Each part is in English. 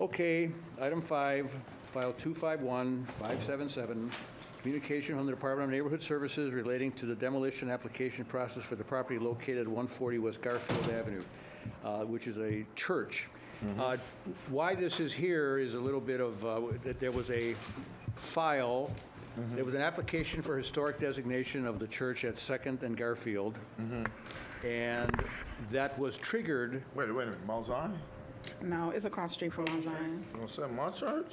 Okay, item 5, file 251577, communication from the Department of Neighborhood Services relating to the demolition application process for the property located at 140 West Garfield Avenue, which is a church. Why this is here is a little bit of, that there was a file, there was an application for historic designation of the church at 2nd and Garfield, and that was triggered. Wait a minute, Mount Zion? No, it's across the street from Mount Zion. You gonna say my church?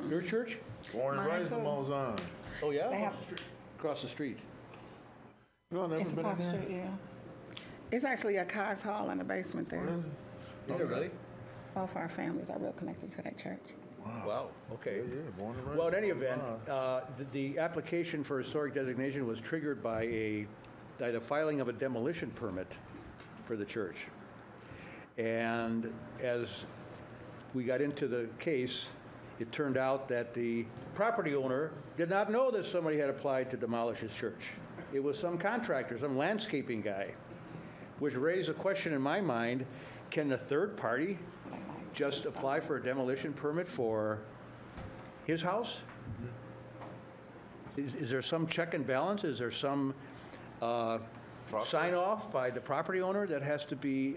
Your church? Born and raised in Mount Zion. Oh, yeah? They have, Across the street. You all never it's been in across the there? street, yeah. It's actually a Cox Hall in the basement there. Really? Is it really? Both our families are real connected to that church. Wow, okay. Yeah, born and raised. Well, in any Mount event, Zion. the application for historic designation was triggered by the filing of a demolition permit for the church. And as we got into the case, it turned out that the property owner did not know that somebody had applied to demolish his church. It was some contractor, some landscaping guy, which raised a question in my mind, can the third party just apply for a demolition permit for his house? Is there some check and balance? Is there some sign off by the property owner that has to be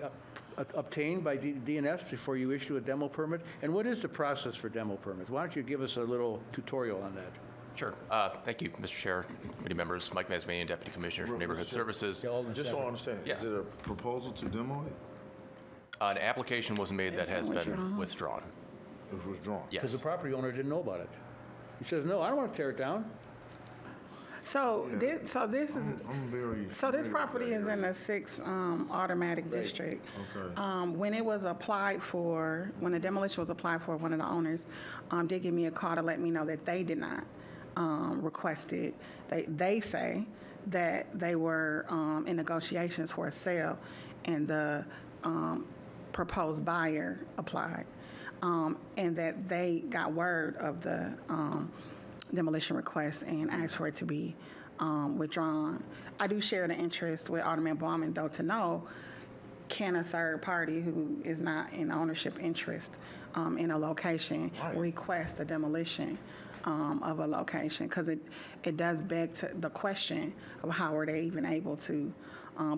obtained by DNS before you issue a demo permit? And what is the process for demo permits? Why don't you give us a little tutorial on that? Sure. Thank you, Mr. Chair, committee members. Mike Masmanian, Deputy Commissioner for Neighborhood Services. Just so I understand, Yeah. is it a proposal to demo it? An application was made that has been withdrawn. It was withdrawn? Because the Yes. property owner didn't know about it. He says, no, I don't want to tear it down. So Yeah. this is, I'm very. so this familiar property with is that in area. the 6th automatic district. Okay. When it was applied for, when the demolition was applied for, one of the owners did give me a call to let me know that they did not request it. They say that they were in negotiations for a sale, and the proposed buyer applied, and that they got word of the demolition request and asked for it to be withdrawn. I do share the interest with Alderman Baumann, though, to know, can a third party who is not in ownership interest in a location request a demolition of a location? Because it does beg to the question of how are they even able to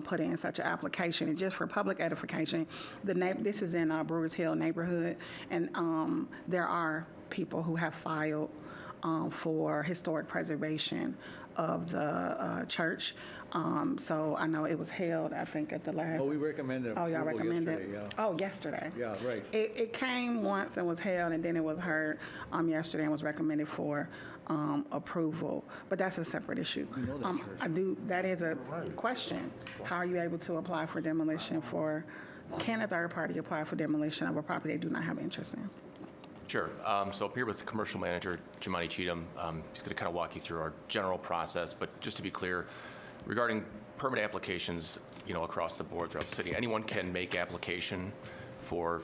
put in such an application. And just for public edification, this is in Brewers Hill neighborhood, and there are people who have filed for historic preservation of the church. So I know it was held, I think, at the last. Oh, we recommended Oh, y'all approval recommended? yesterday, Oh, yesterday. Yeah, right. It came once and was held, and then it was heard yesterday and was recommended for approval. But that's a separate issue. know that church. That is a question. How are you able to apply for demolition can a third party apply for demolition of a property they do not have interest in? Sure. So up here with Commercial Manager Jimani Cheatham. He's going to kind of walk you through our general process. But just to be clear, regarding permit applications, across the board throughout the city, anyone can make application for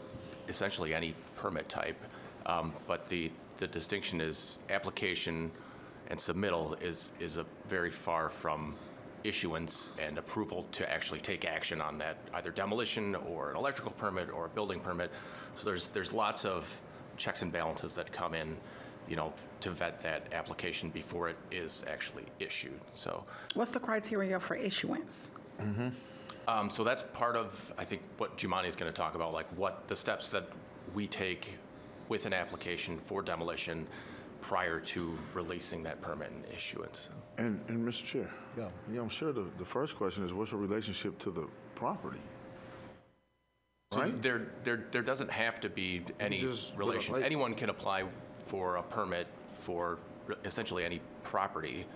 essentially any permit type. But the distinction is application and submittal is a very far from issuance and approval to actually take action on that, either demolition or an electrical permit or a building permit. So there's lots of checks and balances that come in, to vet that application before it is actually issued. So, What's the criteria for issuance? so that's part of, I think, what Jumani is going to talk about, like what the steps that we take with an application for demolition prior to releasing that permit and issuance. And Mr. Chair? Yeah. Yeah, I'm sure the first question is, what's your relationship to the property? So Right? there doesn't have to be any just- relation. like- Anyone can apply for a permit for essentially any property.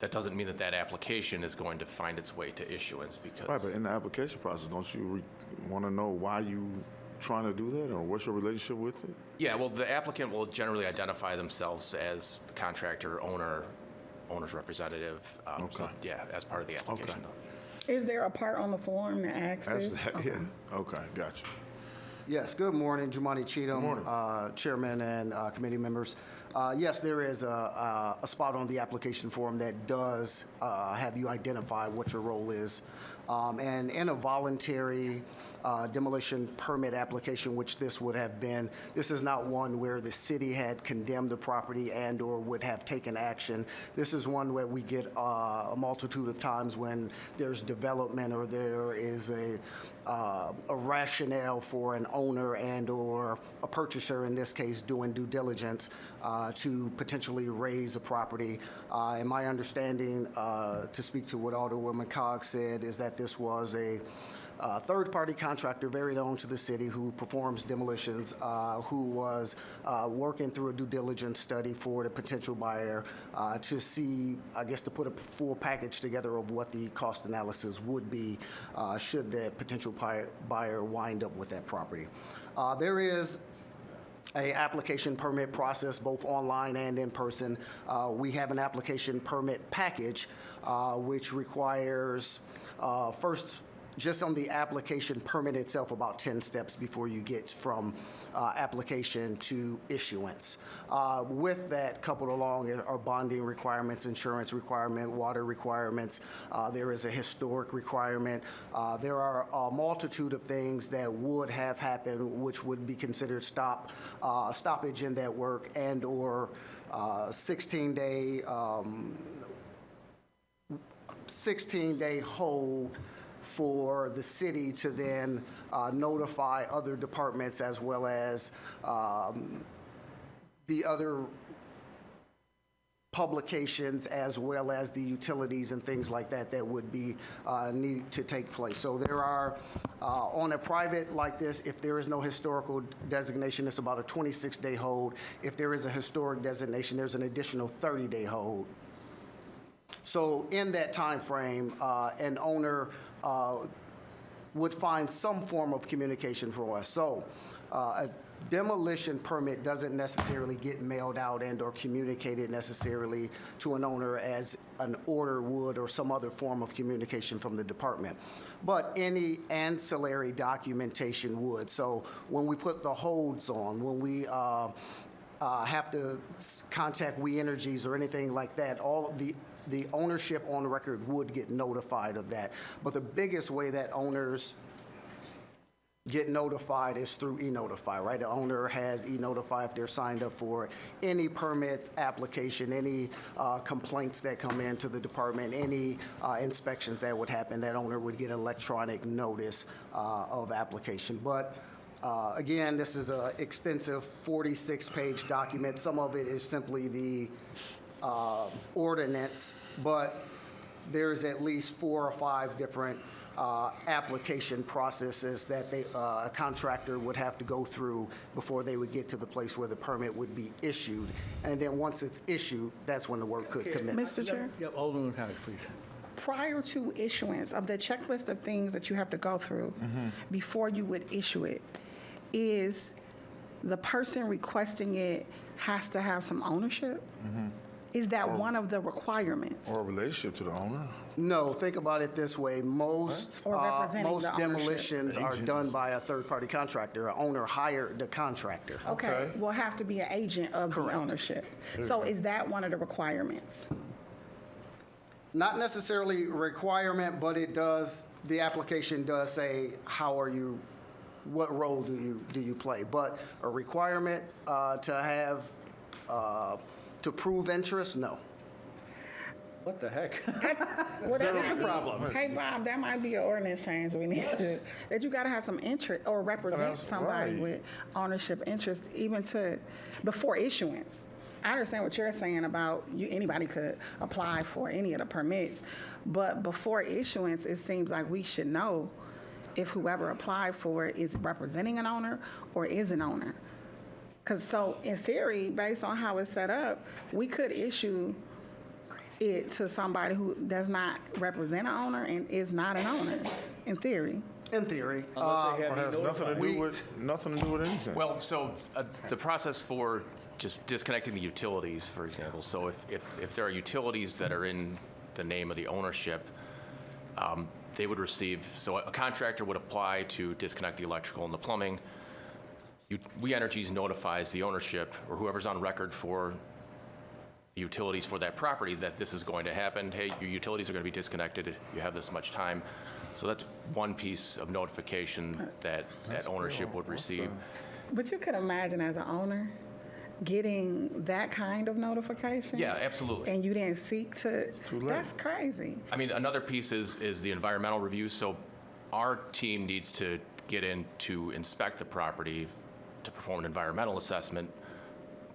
That doesn't mean that that application is going to find its way to issuance because. Right, but in the application process, don't you want to know why you trying to do that, or what's your relationship with it? Yeah, well, the applicant will generally identify themselves as contractor, owner's representative. So, Okay. yeah, as part of the application. Is there a part on the form that asks That's this? that, yeah. Okay, gotcha. Yes, good morning, Jumani Cheatham, Good morning. Chairman and committee members. Yes, there is a spot on the application form that does have you identify what your role is. And in a voluntary demolition permit application, which this would have been. This is not one where the city had condemned the property and/or would have taken action. This is one where we get a multitude of times when there's development or there is a rationale for an owner and/or a purchaser, in this case, doing due diligence to potentially raise a property. And my understanding, to speak to what Alderwoman Cogg said, is that this was a third-party contractor very known to the city who performs demolitions, who was working through a due diligence study for the potential buyer to see, I guess, to put a full package together of what the cost analysis would be should the potential buyer wind up with that property. There is a application permit process, both online and in person. We have an application permit package, which requires first, just on the application permit itself, about 10 steps before you get from application to issuance. With that, coupled along are bonding requirements, insurance requirement, water requirements. There is a historic requirement. There are a multitude of things that would have happened, which would be considered stoppage in that work and/or 16-day hold for the city to then notify other departments as well as the other publications as well as the utilities and things like that that would be need to take place. So there are, on a private like this, if there is no historical designation, it's about a 26-day hold. If there is a historic designation, there's an additional 30-day hold. So in that time frame, an owner would find some form of communication from us. So a demolition permit doesn't necessarily get mailed out and/or communicated necessarily to an owner as an order would or some other form of communication from the department. But any ancillary documentation would. So when we put the holds on, when we have to contact We Energies or anything like that, all of the ownership on the record would get notified of that. But the biggest way that owners get notified is through e-notify, right? The owner has e-notify if they're signed up for any permits application, any complaints that come into the department, any inspections that would happen, that owner would get electronic notice of application. But again, this is an extensive 46-page document. Some of it is simply the ordinance, but there's at least 4 or 5 different application processes that a contractor would have to go through before they would get to the place where the permit would be issued. And then once it's issued, that's when the work could commence. Mr. Chair? Yep, Alderman Cogg, please. Prior to issuance of the checklist of things that you have to go through before you would issue it, is the person requesting it has to have some ownership? Is that one of the requirements? Or a relationship to the owner? No, think about it this way. Most Or representing the ownership. demolitions are done by a third-party contractor. An owner hired the contractor. Okay, will have to be an agent of the ownership. So is that one of the requirements? Not necessarily a requirement, but it does, the application does say, how are you, what role do you play? But a requirement to have, to prove interest, no. What the heck? Well, that That's might the be- problem. Hey, Bob, that might be an ordinance change we need to, that you gotta have some interest or represent That's somebody right. with ownership interest even to, before issuance. I understand what you're saying about anybody could apply for any of the permits, but before issuance, it seems like we should know if whoever applied for it is representing an owner or is an owner. Because so in theory, based on how it's set up, we could issue it to somebody who does not represent an owner and is not an owner, in theory. In theory. Unless they Or have has you nothing to do with anything? Well, so the process for just disconnecting the utilities, for example, so if there are utilities that are in the name of the ownership, they would receive, so a contractor would apply to disconnect the electrical and the plumbing. We Energies notifies the ownership or whoever's on record for utilities for that property that this is going to happen. Hey, your utilities are going to be disconnected. You have this much time. So that's one piece of notification that ownership would receive. But you could imagine as an owner getting that kind of notification? Yeah, absolutely. And you didn't seek to, Too late. that's crazy. I mean, another piece is the environmental review. So our team needs to get in to inspect the property, to perform an environmental assessment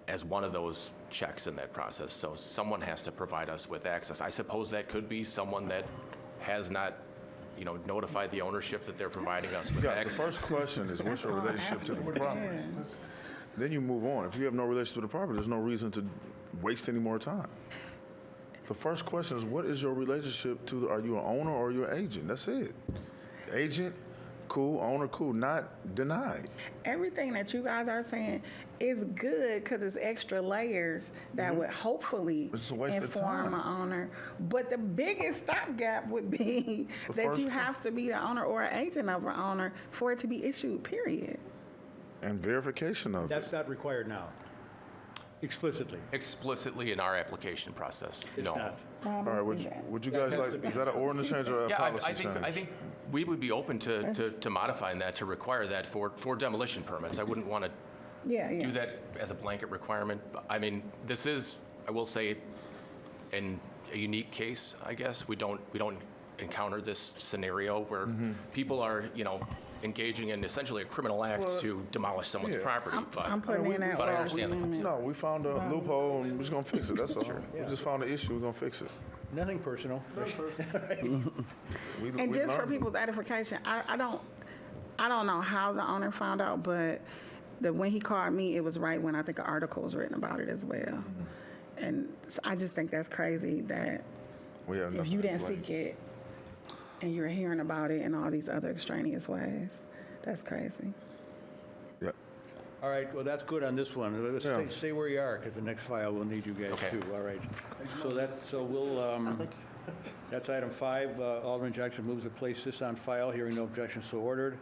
as one of those checks in that process. So someone has to provide us with access. I suppose that could be someone that has not, notified the ownership that they're providing us with Guys, the access. first question is, what's your relationship to the property? Yeah. Then you move on. If you have no relationship with the property, there's no reason to waste any more time. The first question is, what is your relationship to, are you an owner or you're an agent? That's it. Agent, cool. Owner, cool. Not denied. Everything that you guys are saying is good because it's extra layers that would hopefully It's a waste of inform time. an owner. But the biggest stopgap would be The that first you one. have to be the owner or an agent of an owner for it to be issued, period. And verification of it. That's not required now, explicitly. Explicitly in our application process, It's no. not. All right, would you guys has like, to be- is that an ordinance change or a Yeah, policy I change? think we would be open to modifying that, to require that for demolition permits. I wouldn't want to Yeah, yeah. do that as a blanket requirement. I mean, this is, I will say, a unique case, I guess. We don't encounter this scenario where people are, engaging in essentially a criminal act to demolish someone's yeah. property. I'm putting in that. but I for understand the amendment. No, we found a loophole and we're just gonna fix it, that's all. We just found an issue, we're gonna fix it. Nothing personal. We And just for learned. people's edification, I don't know how the owner found out, but when he called me, it was right when I think an article was written about it as well. And I just think that's crazy that We have if nothing you in didn't place. seek it and you're hearing about it in all these other extraneous ways, that's crazy. Yeah. All right, well, that's good on this one. Let's Yeah. stay where you are, because the next file will need you guys Okay. too. All right. So we'll, that's item 5. Alderman Jackson moves to place this on file. Hearing no objection, so ordered.